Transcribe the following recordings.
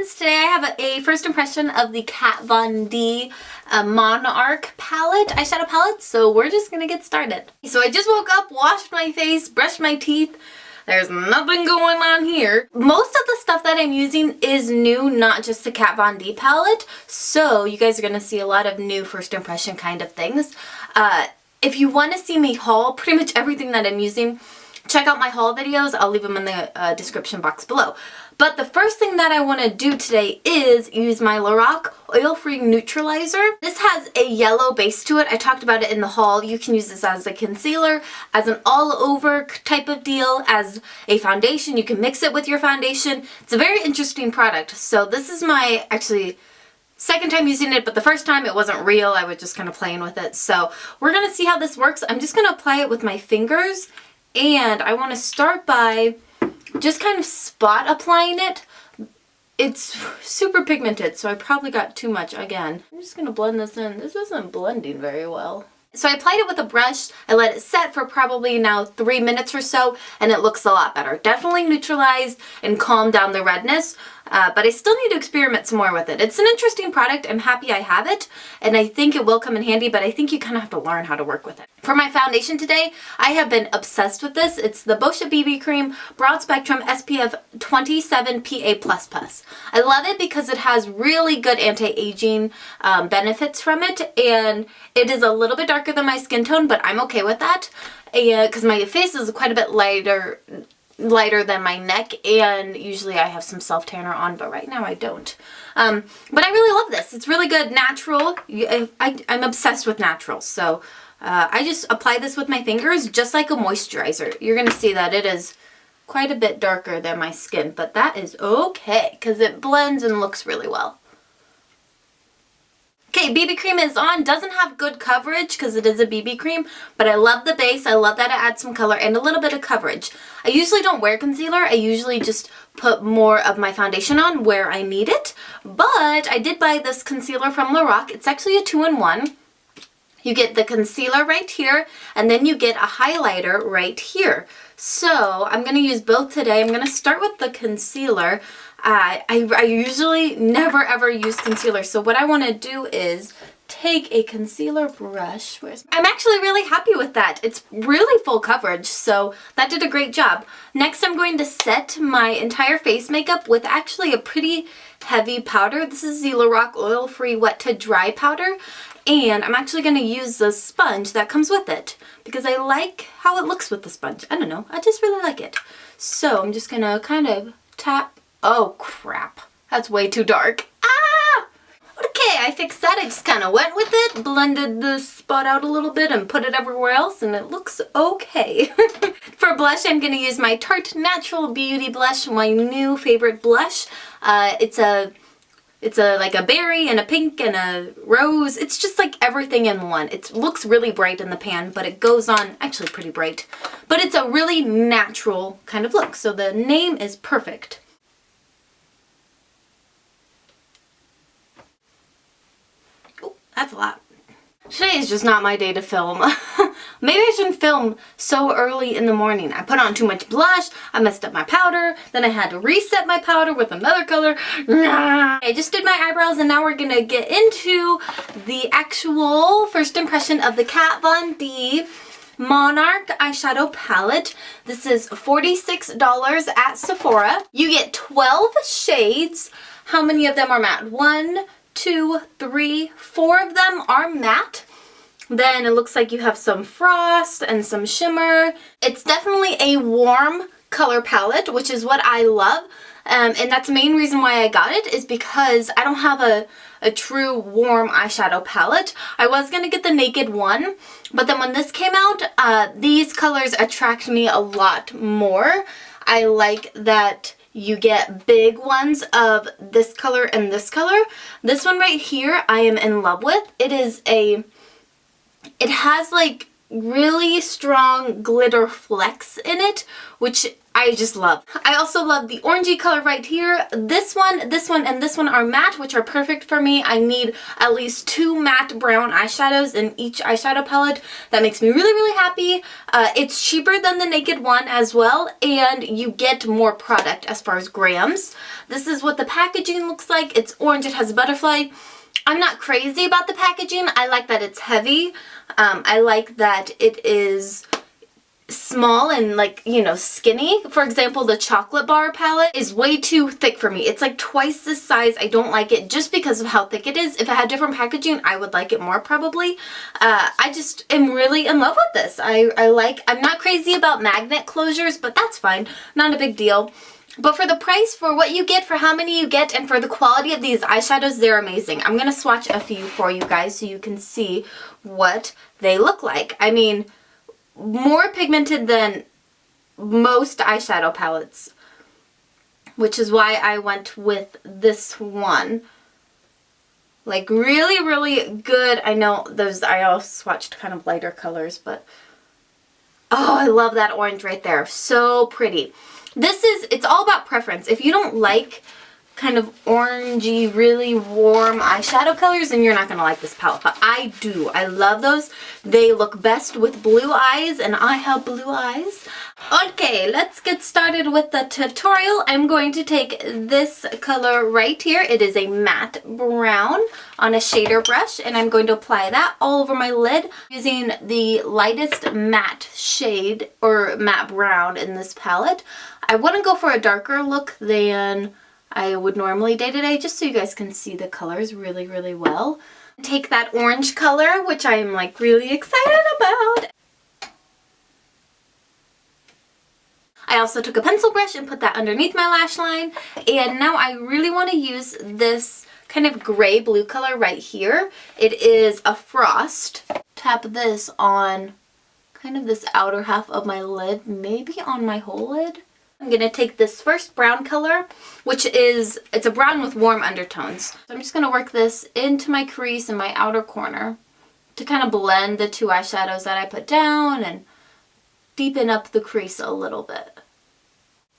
friends, today I have a first impression of the Kat Von D Monarch palette, eyeshadow palette, so we're just gonna get started. So I just woke up, washed my face, brushed my teeth. There's nothing going on here. Most of the stuff that I'm using is new, not just the Kat Von D palette, so you guys are gonna see a lot of new first impression kind of things. If you want to see me haul pretty much everything that I'm using, check out my haul videos. I'll leave them in the description box below. But the first thing that I want to do today is use my Lorac Oil-Free Neutralizer. This has a yellow base to it. I talked about it in the haul. You can use this as a concealer, as an all-over type of deal, as a foundation. You can mix it with your foundation. It's a very interesting product. So this is my, actually, second time using it, but the first time it wasn't real. I was just kind of playing with it. So we're going to see how this works. I'm just going to apply it with my fingers, and I want to start by just kind of spot applying it. It's super pigmented, so I probably got too much again. I'm just going to blend this in. This isn't blending very well. So I applied it with a brush. I let it set for probably now 3 minutes or so, and it looks a lot better. Definitely neutralized and calmed down the redness, but I still need to experiment some more with it. It's an interesting product. I'm happy I have it, and I think it will come in handy, but I think you kind of have to learn how to work with it. For my foundation today, I have been obsessed with this. It's the Boscia BB Cream Broad Spectrum SPF 27 PA++. I love it because it has really good anti-aging benefits from it, and it is a little bit darker than my skin tone, but I'm okay with that, and because my face is quite a bit lighter than my neck, and usually I have some self tanner on, but right now I don't. But I really love this. It's really good, natural. I'm obsessed with naturals, so I just apply this with my fingers just like a moisturizer. You're gonna see that it is quite a bit darker than my skin, but that is okay because it blends and looks really well. Okay, BB cream is on. Doesn't have good coverage because it is a BB cream, but I love the base. I love that it adds some color and a little bit of coverage. I usually don't wear concealer. I usually just put more of my foundation on where I need it, but I did buy this concealer from Lorac. It's actually a 2-in-1. You get the concealer right here, and then you get a highlighter right here. So I'm going to use both today. I'm going to start with the concealer. I usually never ever use concealer, so what I want to do is take a concealer brush. I'm actually really happy with that. It's really full coverage, so that did a great job. Next, I'm going to set my entire face makeup with actually a pretty heavy powder. This is the Lorac Oil-Free Wet to Dry powder, and I'm actually going to use the sponge that comes with it because I like how it looks with the sponge. I don't know, I just really like it. So I'm just going to kind of tap. Oh crap, that's way too dark. Ah! Okay, I fixed that. I just kind of went with it, blended the spot out a little bit and put it everywhere else, and it looks okay. For blush, I'm going to use my Tarte Natural Beauty blush, my new favorite blush. It's like a berry and a pink and a rose. It's just like everything in one. It looks really bright in the pan, but it goes on actually pretty bright. But it's a really natural kind of look, so the name is perfect. That's a lot. Today is just not my day to film. Maybe I shouldn't film so early in the morning. I put on too much blush, I messed up my powder, then I had to reset my powder with another color. I just did my eyebrows, and now we're gonna get into the actual first impression of the Kat Von D Monarch eyeshadow palette. This is $46 at Sephora. You get 12 shades. How many of them are matte? 1, 2, 3, 4 of them are matte. Then it looks like you have some frost and some shimmer. It's definitely a warm color palette, which is what I love. And that's the main reason why I got it, is because I don't have a true warm eyeshadow palette. I was going to get the Naked one, but then when this came out, these colors attract me a lot more. I like that you get big ones of this color and this color. This one right here I am in love with. It has like really strong glitter flecks in it, which I just love. I also love the orangey color right here. This one, and this one are matte, which are perfect for me. I need at least 2 matte brown eyeshadows in each eyeshadow palette. That makes me really, really happy. It's cheaper than the Naked one as well, and you get more product as far as grams. This is what the packaging looks like. It's orange, it has a butterfly. I'm not crazy about the packaging. I like that it's heavy. I like that it is small and like, you know, skinny. For example, the chocolate bar palette is way too thick for me. It's like twice this size. I don't like it just because of how thick it is. If it had different packaging, I would like it more probably. I just am really in love with this. I'm not crazy about magnet closures, but that's fine. Not a big deal. But for the price, for what you get, for how many you get, and for the quality of these eyeshadows, they're amazing. I'm going to swatch a few for you guys so you can see what they look like. I mean, more pigmented than most eyeshadow palettes, which is why I went with this one. Like really, really good. I know I also swatched kind of lighter colors, but oh, I love that orange right there. So pretty. It's all about preference. If you don't like kind of orangey, really warm eyeshadow colors, then you're not going to like this palette. But I do. I love those. They look best with blue eyes, and I have blue eyes. Okay, let's get started with the tutorial. I'm going to take this color right here. It is a matte brown on a shader brush, and I'm going to apply that all over my lid using the lightest matte shade or matte brown in this palette. I wouldn't go for a darker look than I would normally day to day, just so you guys can see the colors really, really well. Take that orange color, which I'm like really excited about. I also took a pencil brush and put that underneath my lash line. And now I really want to use this kind of gray blue color right here. It is a Frost. Tap this on kind of this outer half of my lid, maybe on my whole lid. I'm going to take this first brown color, it's a brown with warm undertones. So I'm just going to work this into my crease in my outer corner to kind of blend the two eyeshadows that I put down and deepen up the crease a little bit.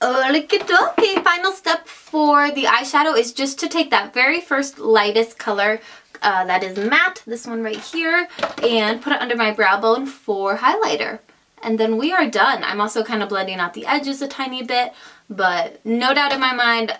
Okay, final step for the eyeshadow is just to take that very first lightest color that is matte, this one right here, and put it under my brow bone for highlighter. And then we are done. I'm also kind of blending out the edges a tiny bit, but no doubt in my mind,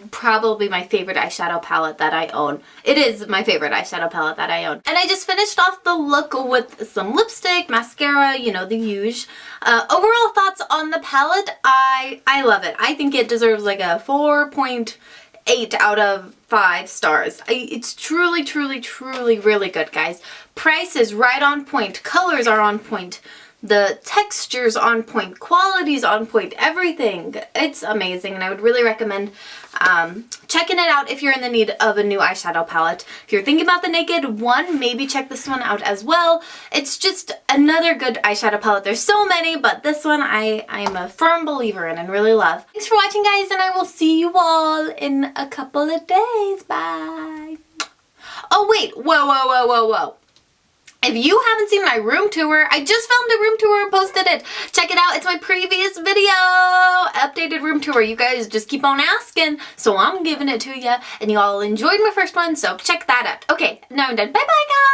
probably my favorite eyeshadow palette that I own. It is my favorite eyeshadow palette that I own. And I just finished off the look with some lipstick, mascara, you know, the usual. Overall thoughts on the palette, I love it. I think it deserves like a 4.8 out of 5 stars. It's truly, truly, truly really good, guys. Price is right on point. Colors are on point. The texture's on point, quality's on point, everything. It's amazing, and I would really recommend checking it out if you're in the need of a new eyeshadow palette. If you're thinking about the Naked one, maybe check this one out as well. It's just another good eyeshadow palette. There's so many, but this one I'm a firm believer in and really love. Thanks for watching, guys, and I will see you all in a couple of days. Bye. Oh, wait. Whoa. If you haven't seen my room tour, I just filmed a room tour and posted it. Check it out. It's my previous video. Updated room tour. You guys just keep on asking, so I'm giving it to you. And you all enjoyed my first one, so check that out. Okay, now I'm done. Bye-bye, guys.